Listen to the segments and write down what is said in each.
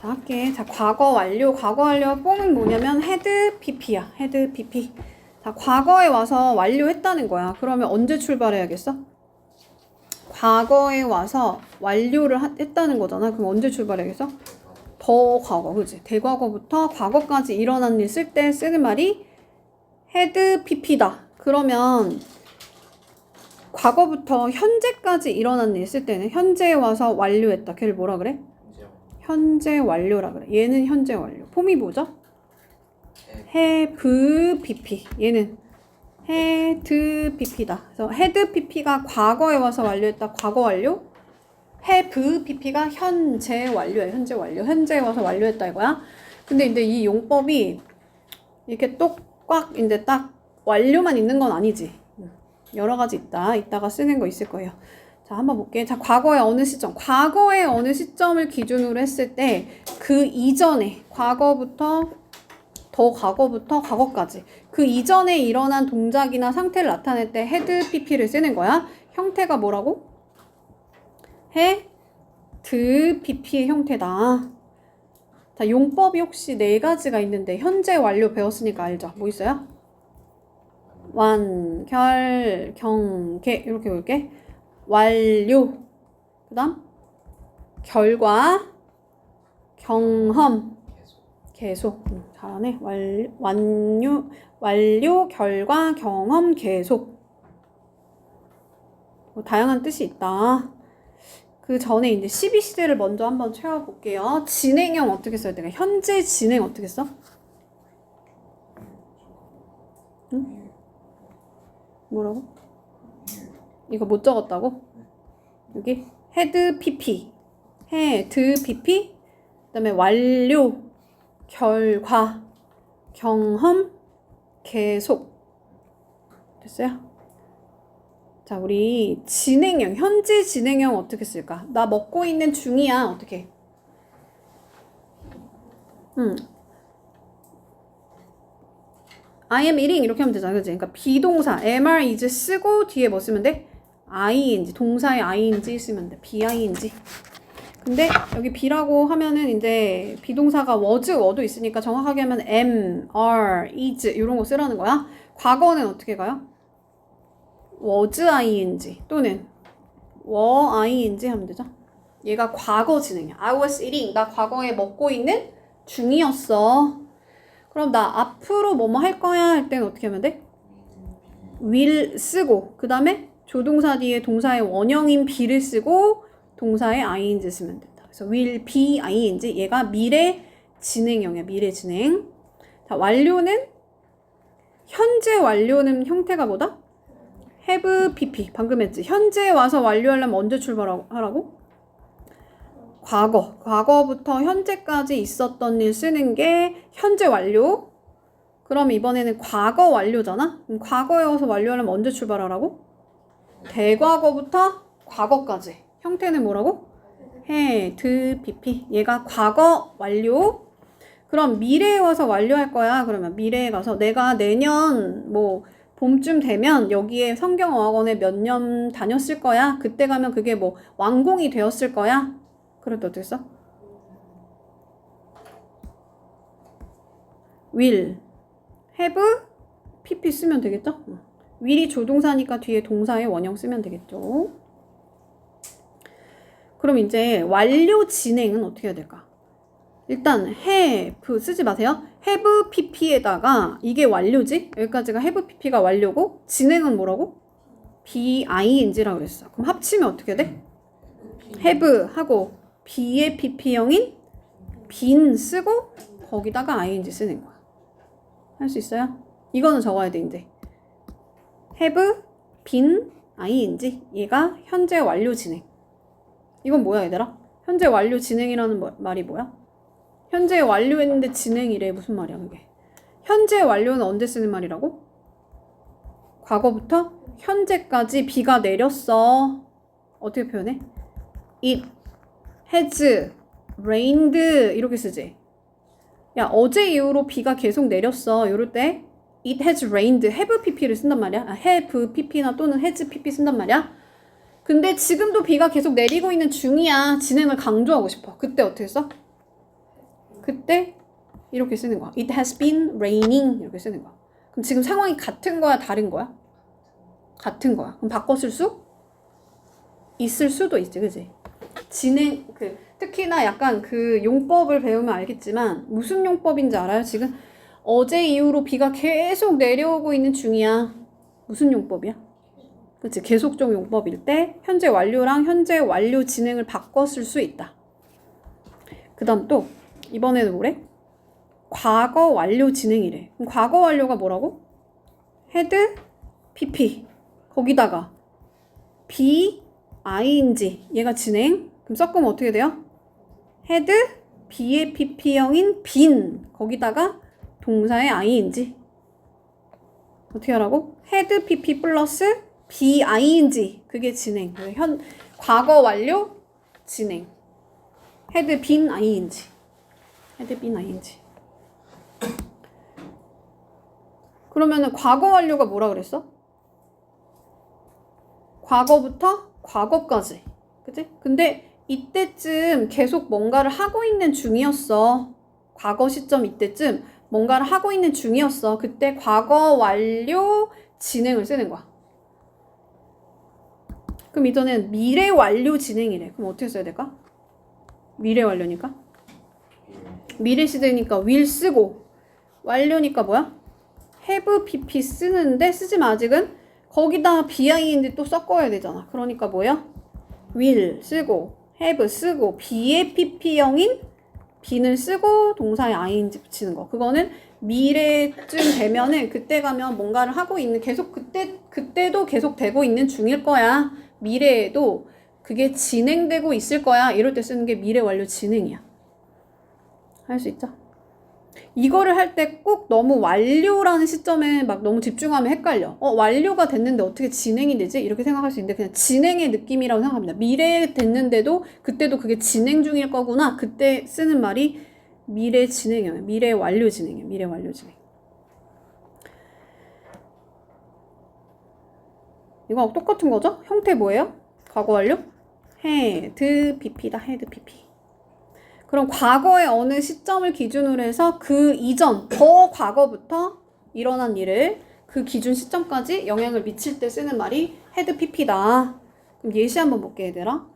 자, 할게. 자, 과거 완료. 과거 완료 뽕은 뭐냐면 had pp야. had pp. 자, 과거에 와서 완료했다는 거야. 그러면 언제 출발해야겠어? 과거에 와서 완료를 했다는 거잖아. 그럼 언제 출발해야겠어? 더 과거, 그지? 대과거부터 과거까지 일어난 일 쓸 때 쓰는 말이 had pp다. 그러면 과거부터 현재까지 일어난 일 쓸 때는 현재에 와서 완료했다. 걔를 뭐라 그래? 현재 완료라 그래. 얘는 현재 완료. 폼이 뭐죠? have pp. 얘는 had pp다. 그래서 had pp가 과거에 와서 완료했다. 과거 완료. have pp가 현재 완료야. 현재 완료. 현재에 와서 완료했다 이거야. 근데 이제 이 용법이 이렇게 똑꽉 이제 딱 완료만 있는 건 아니지. 여러 가지 있다. 이따가 쓰는 거 있을 거예요. 자, 한번 볼게. 자, 과거의 어느 시점. 과거의 어느 시점을 기준으로 했을 때 그 이전에 과거부터 더 과거부터 과거까지 그 이전에 일어난 동작이나 상태를 나타낼 때 had pp를 쓰는 거야. 형태가 뭐라고? had pp의 형태다. 자, 용법이 혹시 4가지가 있는데 현재 완료 배웠으니까 알죠? 뭐 있어요? 완, 결, 경, 계 이렇게 볼게. 완료. 그 다음 결과, 경험, 계속. 잘하네. 완료, 결과, 경험, 계속. 다양한 뜻이 있다. 그 전에 이제 12시제를 먼저 한번 채워볼게요. 진행형 어떻게 써야 돼? 현재 진행 어떻게 써? 응? 뭐라고? 이거 못 적었다고? 여기 had pp, had pp, 그 다음에 완료, 결과, 경험, 계속. 됐어요? 자, 우리 진행형, 현재 진행형 어떻게 쓸까? 나 먹고 있는 중이야. 어떻게? I am eating 이렇게 하면 되잖아. 그치? 그러니까 비동사 am, are, is 쓰고 뒤에 뭐 쓰면 돼? ing, 동사의 ing 쓰면 돼. ing. 근데 여기 be라고 하면은 이제 비동사가 was, were도 있으니까 정확하게 하면 am, are, is 이런 거 쓰라는 거야. 과거는 어떻게 가요? was ing 또는 were ing 하면 되죠. 얘가 과거 진행이야. I was eating. 나 과거에 먹고 있는 중이었어. 그럼 나 앞으로 뭐뭐 할 거야 할 때는 어떻게 하면 돼? will 쓰고 그 다음에 조동사 뒤에 동사의 원형인 be를 쓰고 동사의 ing 쓰면 된다. 그래서 will be ing 얘가 미래 진행형이야. 미래 진행. 자, 완료는 현재 완료는 형태가 뭐다? have pp 방금 했지. 현재에 와서 완료하려면 언제 출발하라고? 과거부터 현재까지 있었던 일 쓰는 게 현재 완료. 그럼 이번에는 과거 완료잖아? 그럼 과거에 와서 완료하려면 언제 출발하라고? 대과거부터 과거까지. 형태는 뭐라고? had pp. 얘가 과거 완료. 그럼 미래에 와서 완료할 거야. 그러면 미래에 가서 내가 내년 뭐 봄쯤 되면 여기에 성경어학원에 몇 년 다녔을 거야. 그때 가면 그게 뭐 완공이 되었을 거야. 그럴 때 어떻게 써? will, have, pp 쓰면 되겠죠? will이 조동사니까 뒤에 동사의 원형 쓰면 되겠죠? 그럼 이제 완료 진행은 어떻게 해야 될까? 일단 have 쓰지 마세요. have pp에다가 이게 완료지? 여기까지가 have pp가 완료고 진행은 뭐라고? be ing라고 그랬어. 그럼 합치면 어떻게 돼? have 하고 be의 pp형인 been 쓰고 거기다가 ing 쓰는 거야. 할 수 있어요? 이거는 적어야 돼 이제. have, been, ing 얘가 현재 완료 진행. 이건 뭐야 얘들아? 현재 완료 진행이라는 말이 뭐야? 현재 완료했는데 진행이래. 무슨 말이야 그게? 현재 완료는 언제 쓰는 말이라고? 과거부터 현재까지 비가 내렸어. 어떻게 표현해? It has rained 이렇게 쓰지. 야, 어제 이후로 비가 계속 내렸어. 이럴 때 it has rained have pp를 쓴단 말이야. have pp나 또는 has pp 쓴단 말이야. 근데 지금도 비가 계속 내리고 있는 중이야. 진행을 강조하고 싶어. 그때 어떻게 써? 그때 이렇게 쓰는 거야. It has been raining 이렇게 쓰는 거야. 그럼 지금 상황이 같은 거야, 다른 거야? 같은 거야. 그럼 바꿔 쓸 수? 있을 수도 있지, 그지? 진행, 특히나 약간 그 용법을 배우면 알겠지만 무슨 용법인지 알아요? 지금 어제 이후로 비가 계속 내려오고 있는 중이야. 무슨 용법이야? 그치? 계속적 용법일 때 현재 완료랑 현재 완료 진행을 바꿔 쓸 수 있다. 그 다음 또 이번에는 뭐래? 과거 완료 진행이래. 그럼 과거 완료가 뭐라고? had pp 거기다가 be ing 얘가 진행. 그럼 섞으면 어떻게 돼요? had be의 pp형인 been 거기다가 동사의 ing 어떻게 하라고? had pp 플러스 be ing 그게 진행. 과거 완료 진행. had been ing had been ing 그러면은 과거 완료가 뭐라 그랬어? 과거부터 과거까지. 그치? 근데 이때쯤 계속 뭔가를 하고 있는 중이었어. 과거 시점 이때쯤 뭔가를 하고 있는 중이었어. 그때 과거 완료 진행을 쓰는 거야. 그럼 이전엔 미래 완료 진행이래. 그럼 어떻게 써야 될까? 미래 완료니까? 미래 시제니까 will 쓰고 완료니까 뭐야? have pp 쓰는데 쓰지만 아직은 거기다 being 또 섞어야 되잖아. 그러니까 뭐야? will 쓰고 have 쓰고 be의 pp형인 be는 쓰고 동사에 ing 붙이는 거. 그거는 미래쯤 되면은 그때 가면 뭔가를 하고 있는 계속 그때도 계속 되고 있는 중일 거야. 미래에도 그게 진행되고 있을 거야. 이럴 때 쓰는 게 미래 완료 진행이야. 할 수 있죠? 이거를 할 때 꼭 너무 완료라는 시점에 막 너무 집중하면 헷갈려. 완료가 됐는데 어떻게 진행이 되지? 이렇게 생각할 수 있는데 그냥 진행의 느낌이라고 생각합니다. 미래에 됐는데도 그때도 그게 진행 중일 거구나. 그때 쓰는 말이 미래 진행이에요. 미래 완료 진행이에요. 미래 완료 진행. 이거 똑같은 거죠? 형태 뭐예요? 과거 완료? had pp다. had pp. 그럼 과거의 어느 시점을 기준으로 해서 그 이전, 더 과거부터 일어난 일을 그 기준 시점까지 영향을 미칠 때 쓰는 말이 had pp다. 그럼 예시 한번 볼게, 얘들아.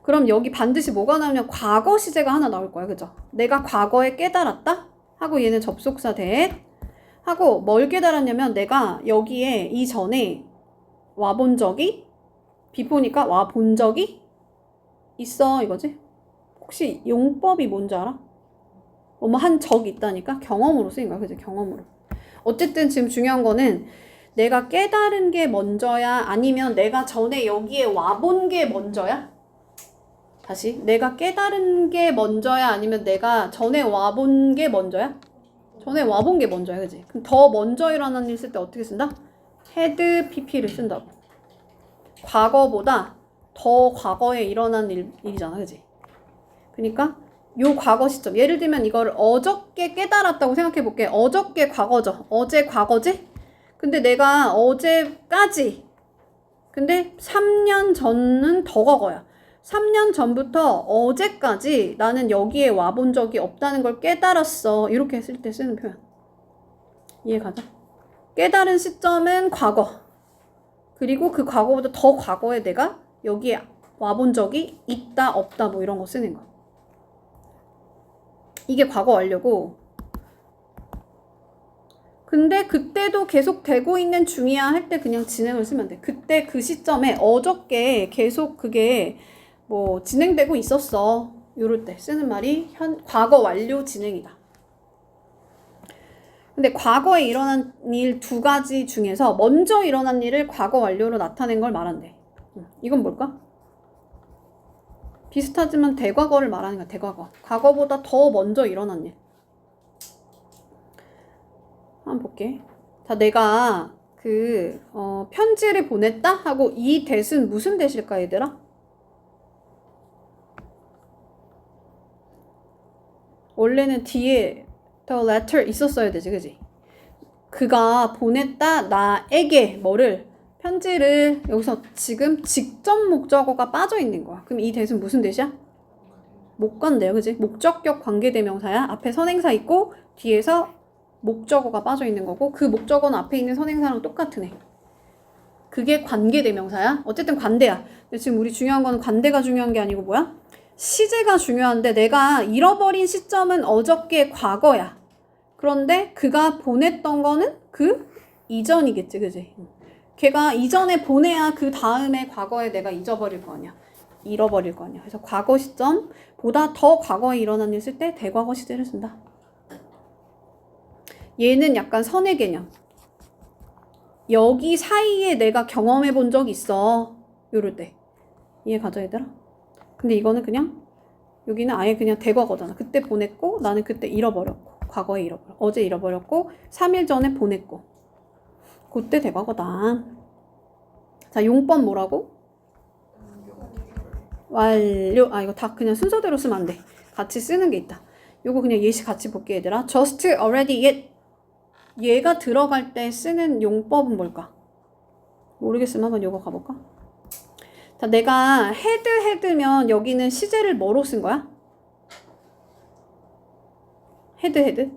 그럼 여기 반드시 뭐가 나오냐면 과거 시제가 하나 나올 거야, 그죠? 내가 과거에 깨달았다? 하고 얘는 접속사 that 하고 뭘 깨달았냐면 내가 여기에 이전에 와본 적이 before니까 와본 적이 있어 이거지? 혹시 용법이 뭔지 알아? 한 적이 있다니까? 경험으로 쓰인 거야. 그죠? 경험으로. 어쨌든 지금 중요한 거는 내가 깨달은 게 먼저야? 아니면 내가 전에 여기에 와본 게 먼저야? 다시. 내가 깨달은 게 먼저야? 아니면 내가 전에 와본 게 먼저야? 전에 와본 게 먼저야. 그지? 그럼 더 먼저 일어난 일 쓸 때 어떻게 쓴다? had pp를 쓴다고. 과거보다 더 과거에 일어난 일이잖아. 그지? 그러니까 요 과거 시점 예를 들면 이거를 어저께 깨달았다고 생각해 볼게. 어저께 과거죠. 어제 과거지? 근데 내가 어제까지 근데 3년 전은 더 과거야. 3년 전부터 어제까지 나는 여기에 와본 적이 없다는 걸 깨달았어. 이렇게 했을 때 쓰는 표현. 이해가죠? 깨달은 시점은 과거. 그리고 그 과거보다 더 과거에 내가 여기에 와본 적이 있다 없다 뭐 이런 거 쓰는 거. 이게 과거 완료고 근데 그때도 계속 되고 있는 중이야 할 때 그냥 진행을 쓰면 돼. 그때 그 시점에 어저께 계속 그게 뭐 진행되고 있었어. 요럴 때 쓰는 말이 과거 완료 진행이다. 근데 과거에 일어난 일 두 가지 중에서 먼저 일어난 일을 과거 완료로 나타낸 걸 말한대. 이건 뭘까? 비슷하지만 대과거를 말하는 거야. 대과거. 과거보다 더 먼저 일어난 일. 한번 볼게. 자, 내가 편지를 보냈다? 하고 이 대신 무슨 대실까, 얘들아? 원래는 뒤에 the letter 있었어야 되지, 그지? 그가 보냈다, 나에게 뭐를? 편지를 여기서 지금 직접 목적어가 빠져 있는 거야. 그럼 이 대신 무슨 대시야? 못 간대요. 그지? 목적격 관계대명사야. 앞에 선행사 있고 뒤에서 목적어가 빠져 있는 거고 그 목적어는 앞에 있는 선행사랑 똑같은 애. 그게 관계대명사야. 어쨌든 관대야. 근데 지금 우리 중요한 거는 관대가 중요한 게 아니고 뭐야? 시제가 중요한데 내가 잃어버린 시점은 어저께 과거야. 그런데 그가 보냈던 거는 그 이전이겠지. 그지? 걔가 이전에 보내야 그 다음에 과거에 내가 잊어버릴 거 아니야. 잃어버릴 거 아니야. 그래서 과거 시점보다 더 과거에 일어난 일 쓸 때 대과거 시제를 쓴다. 얘는 약간 선의 개념. 여기 사이에 내가 경험해 본 적 있어. 요럴 때. 이해 가져 얘들아? 근데 이거는 그냥 여기는 아예 그냥 대과거잖아. 그때 보냈고 나는 그때 잃어버렸고 과거에 잃어버렸고 어제 잃어버렸고 3일 전에 보냈고 그때 대과거다. 자, 용법 뭐라고? 완료. 아, 이거 다 그냥 순서대로 쓰면 안 돼. 같이 쓰는 게 있다. 요거 그냥 예시 같이 볼게 얘들아. just, already, yet. 얘가 들어갈 때 쓰는 용법은 뭘까? 모르겠으면 한번 요거 가볼까? 자, 내가 헤드면 여기는 시제를 뭐로 쓴 거야? 헤드.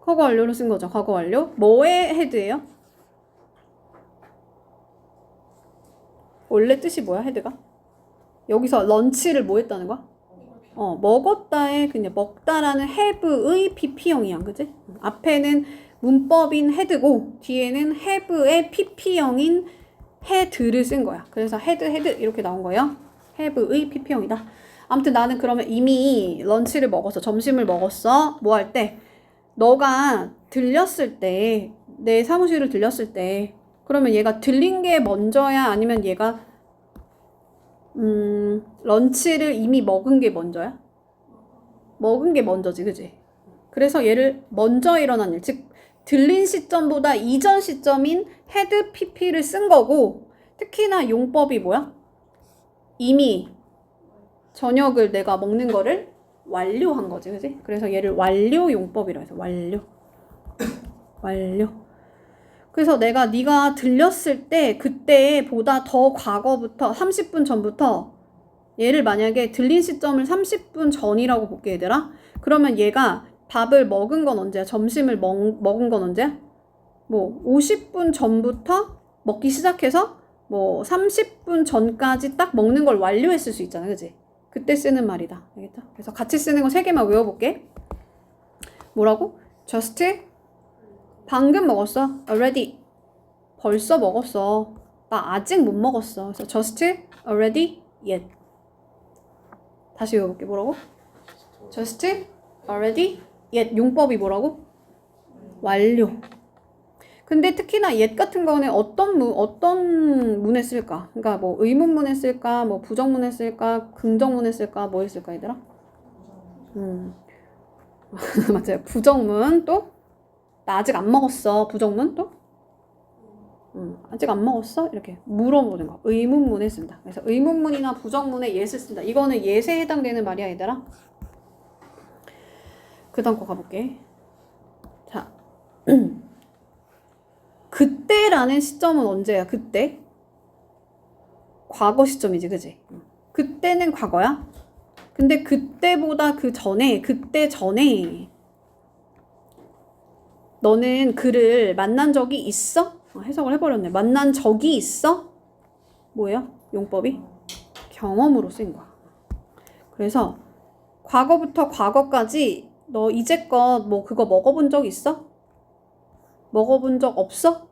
과거 완료로 쓴 거죠. 과거 완료. 뭐의 헤드예요? 원래 뜻이 뭐야, 헤드가? 여기서 런치를 뭐 했다는 거야? 먹었다에 그냥 먹다라는 have의 pp형이야. 그지? 앞에는 문법인 헤드고 뒤에는 have의 pp형인 헤드를 쓴 거야. 그래서 헤드 이렇게 나온 거예요. have의 pp형이다. 아무튼 나는 그러면 이미 런치를 먹었어. 점심을 먹었어. 뭐 할 때? 너가 들렸을 때, 내 사무실을 들렸을 때 그러면 얘가 들린 게 먼저야? 아니면 얘가 런치를 이미 먹은 게 먼저야? 먹은 게 먼저지, 그지? 그래서 얘를 먼저 일어난 일, 즉 들린 시점보다 이전 시점인 헤드 pp를 쓴 거고 특히나 용법이 뭐야? 이미 저녁을 내가 먹는 거를 완료한 거지, 그지? 그래서 얘를 완료 용법이라 해서 완료. 그래서 네가 들렸을 때 그때보다 더 과거부터 30분 전부터 얘를 만약에 들린 시점을 30분 전이라고 볼게 얘들아. 그러면 얘가 밥을 먹은 건 언제야? 점심을 먹은 건 언제야? 뭐 50분 전부터 먹기 시작해서 뭐 30분 전까지 딱 먹는 걸 완료했을 수 있잖아. 그지? 그때 쓰는 말이다. 알겠죠? 그래서 같이 쓰는 거 3개만 외워볼게. 뭐라고? just 방금 먹었어. already. 벌써 먹었어. 나 아직 못 먹었어. 그래서 just, already, yet. 다시 외워볼게. 뭐라고? just, already, yet. 용법이 뭐라고? 완료. 근데 특히나 yet 같은 거는 어떤 문에 쓸까? 그러니까 뭐 의문문에 쓸까? 뭐 부정문에 쓸까? 긍정문에 쓸까? 뭐에 쓸까 얘들아? 맞아요. 부정문 또? 나 아직 안 먹었어. 부정문 또? 아직 안 먹었어? 이렇게 물어보는 거. 의문문에 쓴다. 그래서 의문문이나 부정문에 yes을 쓴다. 이거는 yes에 해당되는 말이야, 얘들아. 그 다음 거 가볼게. 자. 그때라는 시점은 언제야? 그때? 과거 시점이지, 그지? 그때는 과거야? 근데 그때보다 그때 전에 너는 그를 만난 적이 있어? 해석을 해버렸네. 만난 적이 있어? 뭐예요? 용법이? 경험으로 쓰인 거야. 그래서 과거부터 과거까지 너 이제껏 뭐 그거 먹어본 적 있어? 먹어본 적 없어?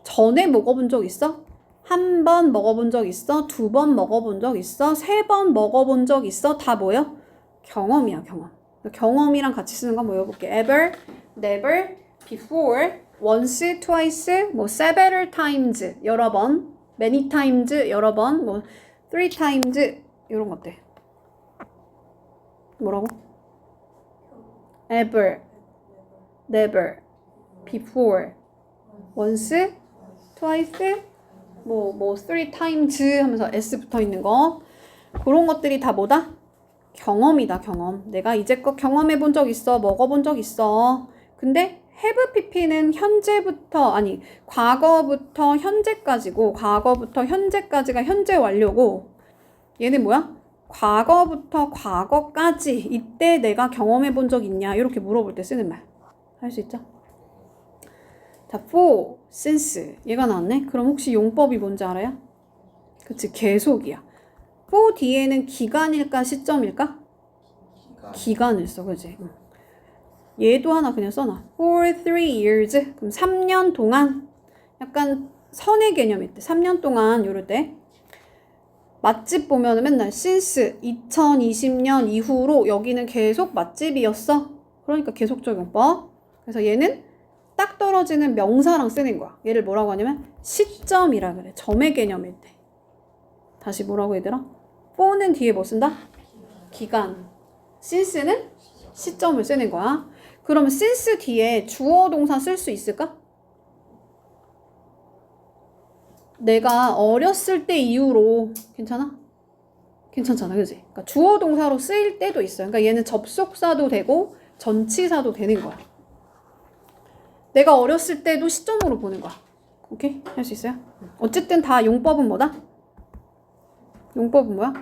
전에 먹어본 적 있어? 1번 먹어본 적 있어? 2번 먹어본 적 있어? 3번 먹어본 적 있어? 다 뭐예요? 경험이야, 경험. 경험이랑 같이 쓰는 거 외워볼게. ever, never, before, once, twice, 뭐 several times, 여러 번, many times, 여러 번, 뭐 3 times, 이런 것들. 뭐라고? ever, never, before, once, twice, 뭐 3 times 하면서 s 붙어 있는 거. 그런 것들이 다 뭐다? 경험이다, 경험. 내가 이제껏 경험해 본 적 있어. 먹어본 적 있어. 근데 have pp는 과거부터 현재까지고, 과거부터 현재까지가 현재 완료고, 얘는 뭐야? 과거부터 과거까지 이때 내가 경험해 본 적 있냐? 이렇게 물어볼 때 쓰는 말. 할 수 있죠? 자, for, since 얘가 나왔네? 그럼 혹시 용법이 뭔지 알아요? 그치, 계속이야. for 뒤에는 기간일까 시점일까? 기간을 써, 그치? 얘도 하나 그냥 써놔. for 3 years. 그럼 3년 동안 약간 선의 개념일 때 3년 동안 요럴 때 맛집 보면은 맨날 since 2020년 이후로 여기는 계속 맛집이었어. 그러니까 계속적 용법. 그래서 얘는 딱 떨어지는 명사랑 쓰는 거야. 얘를 뭐라고 하냐면 시점이라 그래. 점의 개념일 때. 다시 뭐라고 얘들아? for는 뒤에 뭐 쓴다? 기간. since는 시점을 쓰는 거야. 그러면 since 뒤에 주어 동사 쓸 수 있을까? 내가 어렸을 때 이후로 괜찮아? 괜찮잖아, 그지? 그러니까 주어 동사로 쓰일 때도 있어요. 그러니까 얘는 접속사도 되고 전치사도 되는 거야. 내가 어렸을 때도 시점으로 보는 거야. 오케이? 할 수 있어요? 어쨌든 다 용법은 뭐다? 용법은 뭐야?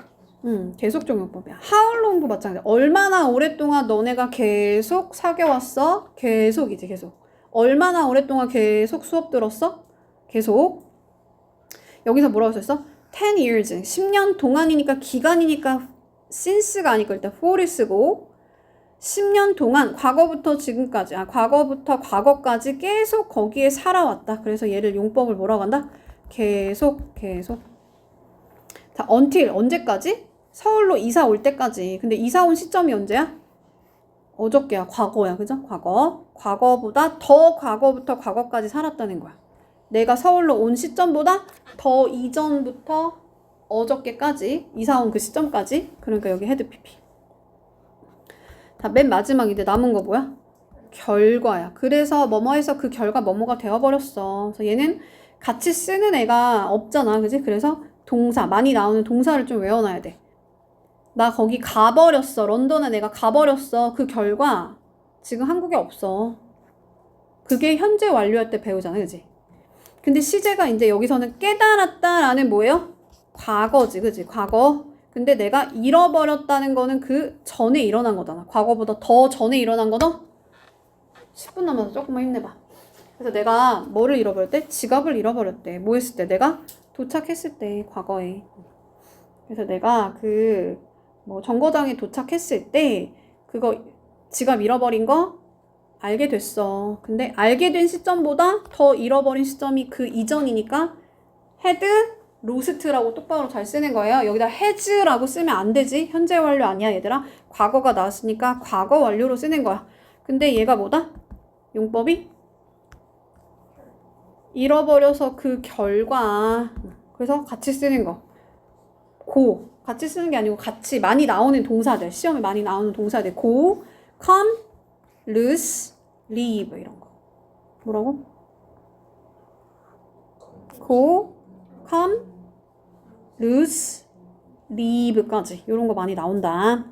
계속적 용법이야. How long도 마찬가지야. 얼마나 오랫동안 너네가 계속 사귀어왔어? 계속이지, 계속. 얼마나 오랫동안 계속 수업 들었어? 계속. 여기서 뭐라고 썼어? 10 years. 10년 동안이니까 기간이니까 since가 아니고 일단 for를 쓰고 10년 동안 과거부터 지금까지 과거부터 과거까지 계속 거기에 살아왔다. 그래서 얘를 용법을 뭐라고 한다? 계속. 자, until 언제까지? 서울로 이사 올 때까지. 근데 이사 온 시점이 언제야? 어저께야. 과거야. 그죠? 과거보다 더 과거부터 과거까지 살았다는 거야. 내가 서울로 온 시점보다 더 이전부터 어저께까지 이사 온 그 시점까지. 그러니까 여기 헤드 PP. 자, 맨 마지막인데 남은 거 뭐야? 결과야. 그래서 뭐뭐해서 그 결과 뭐뭐가 되어버렸어. 그래서 얘는 같이 쓰는 애가 없잖아. 그지? 그래서 동사, 많이 나오는 동사를 좀 외워놔야 돼. 나 거기 가버렸어. 런던에 내가 가버렸어. 그 결과 지금 한국에 없어. 그게 현재 완료할 때 배우잖아. 그지? 근데 시제가 이제 여기서는 깨달았다라는 뭐예요? 과거지. 그지? 과거. 근데 내가 잃어버렸다는 거는 그 전에 일어난 거잖아. 과거보다 더 전에 일어난 거다? 10분 남아서 조금만 힘내봐. 그래서 내가 뭐를 잃어버렸대? 지갑을 잃어버렸대. 뭐 했을 때? 내가 도착했을 때, 과거에. 그래서 내가 정거장에 도착했을 때, 그거 지갑 잃어버린 거 알게 됐어. 근데 알게 된 시점보다 더 잃어버린 시점이 그 이전이니까, had lost라고 똑바로 잘 쓰는 거예요. 여기다 has라고 쓰면 안 되지. 현재 완료 아니야, 얘들아. 과거가 나왔으니까 과거 완료로 쓰는 거야. 근데 얘가 뭐다? 용법이? 잃어버려서 그 결과. 그래서 같이 쓰는 거. 같이 쓰는 게 아니고 같이 많이 나오는 동사들. 시험에 많이 나오는 동사들. go, come, lose, leave 이런 거. 뭐라고? go, come, lose, leave까지 이런 거 많이 나온다.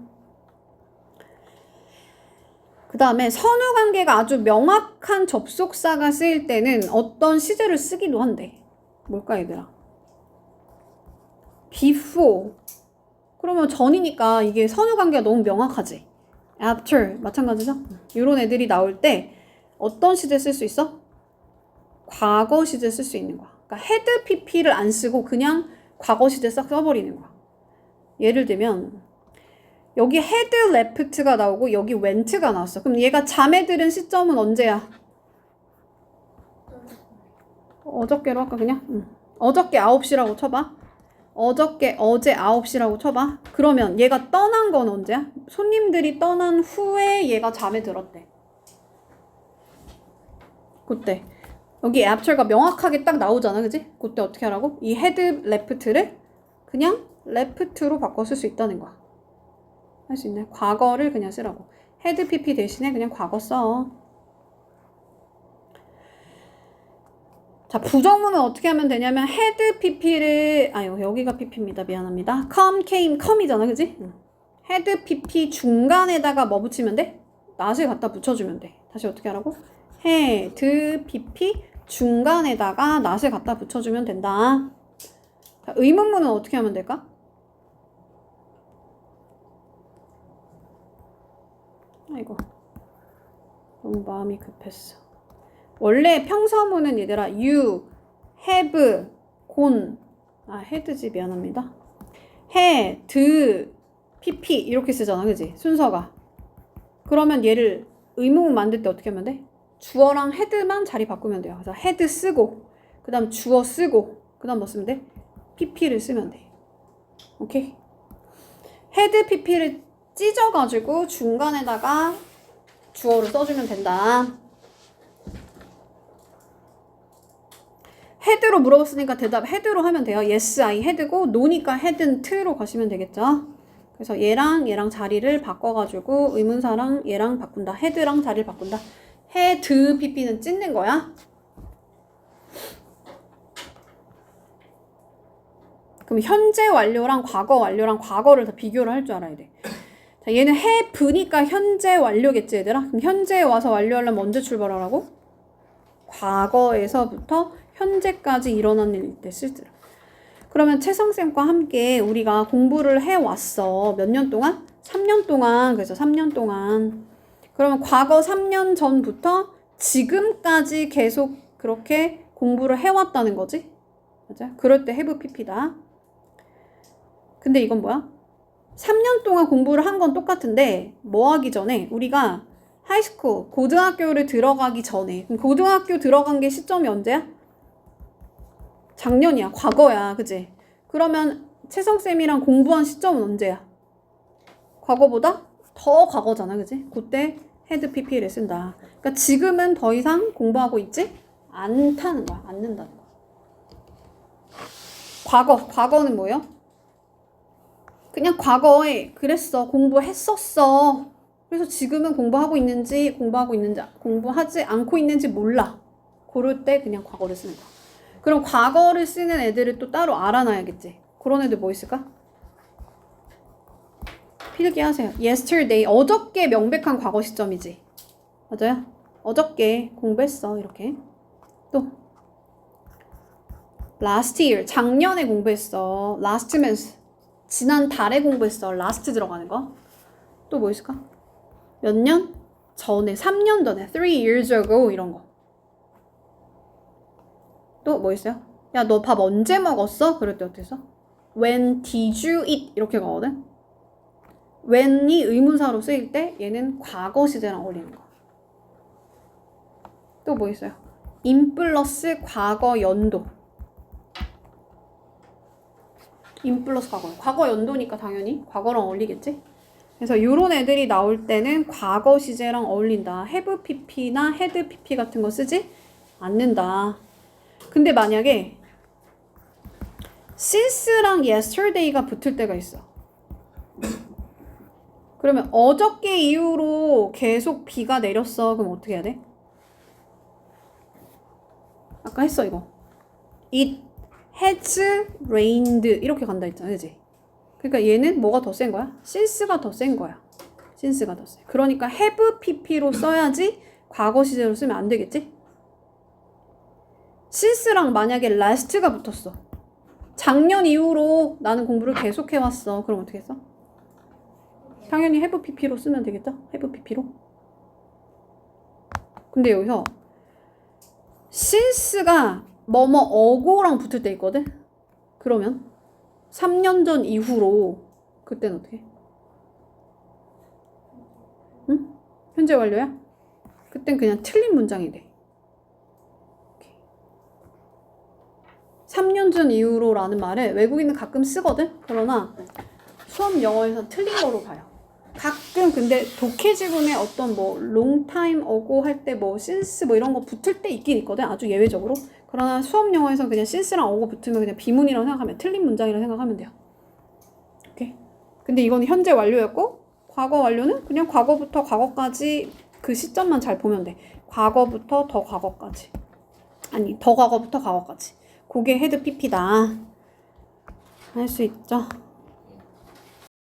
그 다음에 선후관계가 아주 명확한 접속사가 쓰일 때는 어떤 시제를 쓰기도 한대. 뭘까 얘들아? before. 그러면 전이니까 이게 선후관계가 너무 명확하지. after 마찬가지죠? 이런 애들이 나올 때 어떤 시제 쓸 수 있어? 과거 시제 쓸 수 있는 거야. 그러니까 had pp를 안 쓰고 그냥 과거 시제 싹 써버리는 거야. 예를 들면 여기 had left가 나오고 여기 went가 나왔어. 그럼 얘가 잠에 들은 시점은 언제야? 어저께로 할까 그냥? 어저께 9시라고 쳐봐. 어제 9시라고 쳐봐. 그러면 얘가 떠난 건 언제야? 손님들이 떠난 후에 얘가 잠에 들었대. 그때. 여기 after가 명확하게 딱 나오잖아. 그지? 그때 어떻게 하라고? 이 had left를 그냥 left로 바꿔 쓸 수 있다는 거야. 할 수 있네. 과거를 그냥 쓰라고. had pp 대신에 그냥 과거 써. 자, 부정문은 어떻게 하면 되냐면 had pp를 여기가 pp입니다. 미안합니다. came, come이잖아. 그지? had pp 중간에다가 뭐 붙이면 돼? not을 갖다 붙여주면 돼. 다시 어떻게 하라고? had pp 중간에다가 not을 갖다 붙여주면 된다. 자, 의문문은 어떻게 하면 될까? 아이고 너무 마음이 급했어. 원래 평서문은 얘들아 you, have, gone had지 미안합니다. had, pp 이렇게 쓰잖아 그지? 순서가. 그러면 얘를 의문문 만들 때 어떻게 하면 돼? 주어랑 had만 자리 바꾸면 돼요. 그래서 had 쓰고 그 다음 주어 쓰고 그 다음 뭐 쓰면 돼? pp를 쓰면 돼. 오케이? had pp를 찢어가지고 중간에다가 주어를 써주면 된다. had로 물어봤으니까 대답 had로 하면 돼요. yes, I had고 no니까 hadn't로 가시면 되겠죠. 그래서 얘랑 자리를 바꿔가지고 의문사랑 얘랑 바꾼다. had랑 자리를 바꾼다. had pp는 찢는 거야. 그럼 현재 완료랑 과거 완료랑 과거를 다 비교를 할 줄 알아야 돼. 자, 얘는 have니까 현재 완료겠지 얘들아? 그럼 현재에 와서 완료하려면 언제 출발하라고? 과거에서부터 현재까지 일어난 일일 때 쓰더라. 그러면 채성쌤과 함께 우리가 공부를 해왔어. 몇 년 동안? 3년 동안. 그래서 3년 동안. 그러면 과거 3년 전부터 지금까지 계속 그렇게 공부를 해왔다는 거지? 맞아? 그럴 때 have pp다. 근데 이건 뭐야? 3년 동안 공부를 한 건 똑같은데 뭐 하기 전에 우리가 하이스쿨, 고등학교를 들어가기 전에 그럼 고등학교 들어간 게 시점이 언제야? 작년이야. 과거야. 그치? 그러면 채성쌤이랑 공부한 시점은 언제야? 과거보다 더 과거잖아. 그치? 그때 had pp를 쓴다. 그러니까 지금은 더 이상 공부하고 있지 않다는 거야. 않는다는 거야. 과거는 뭐예요? 그냥 과거에 그랬어. 공부했었어. 그래서 지금은 공부하고 있는지 공부하지 않고 있는지 몰라. 그럴 때 그냥 과거를 쓰는 거야. 그럼 과거를 쓰는 애들을 또 따로 알아놔야겠지. 그런 애들 뭐 있을까? 필기 하세요. yesterday, 어저께 명백한 과거 시점이지. 맞아요? 어저께 공부했어. 이렇게. 또 last year, 작년에 공부했어. last month, 지난 달에 공부했어. last 들어가는 거. 또 뭐 있을까? 몇 년? 전에, 3년 전에, 3 years ago 이런 거. 또 뭐 있어요? 야, 너 밥 언제 먹었어? 그럴 때 어떻게 써? When did you eat? 이렇게 가거든? when이 의문사로 쓰일 때 얘는 과거 시제랑 어울리는 거. 또 뭐 있어요? in 플러스 과거 연도. in 플러스 과거 연도니까 당연히 과거랑 어울리겠지? 그래서 요런 애들이 나올 때는 과거 시제랑 어울린다. have pp나 had pp 같은 거 쓰지 않는다. 근데 만약에 since랑 yesterday가 붙을 때가 있어. 그러면 어저께 이후로 계속 비가 내렸어. 그럼 어떻게 해야 돼? 아까 했어 이거. It has rained 이렇게 간다 했잖아. 그치? 그러니까 얘는 뭐가 더 센 거야? since가 더 센 거야. since가 더 세. 그러니까 have pp로 써야지 과거 시제로 쓰면 안 되겠지? since랑 만약에 last가 붙었어. 작년 이후로 나는 공부를 계속 해왔어. 그럼 어떻게 써? 당연히 have pp로 쓰면 되겠죠? have pp로. 근데 여기서 since가 뭐뭐 어고랑 붙을 때 있거든? 그러면 3년 전 이후로 그때는 어떻게 해? 응? 현재 완료야? 그땐 그냥 틀린 문장이 돼. 3년 전 이후로 라는 말을 외국인은 가끔 쓰거든? 그러나 수업 영어에서 틀린 거로 봐요. 가끔 근데 독해지문에 어떤 뭐 long time ago 할 때 뭐 since 뭐 이런 거 붙을 때 있긴 있거든. 아주 예외적으로. 그러나 수업 영어에서 그냥 since랑 ago 붙으면 그냥 비문이라고 생각하면 틀린 문장이라고 생각하면 돼요. 오케이. 근데 이거는 현재 완료였고 과거 완료는 그냥 과거부터 과거까지 그 시점만 잘 보면 돼. 과거부터 더 과거까지. 아니 더 과거부터 과거까지. 그게 had pp다. 할 수 있죠.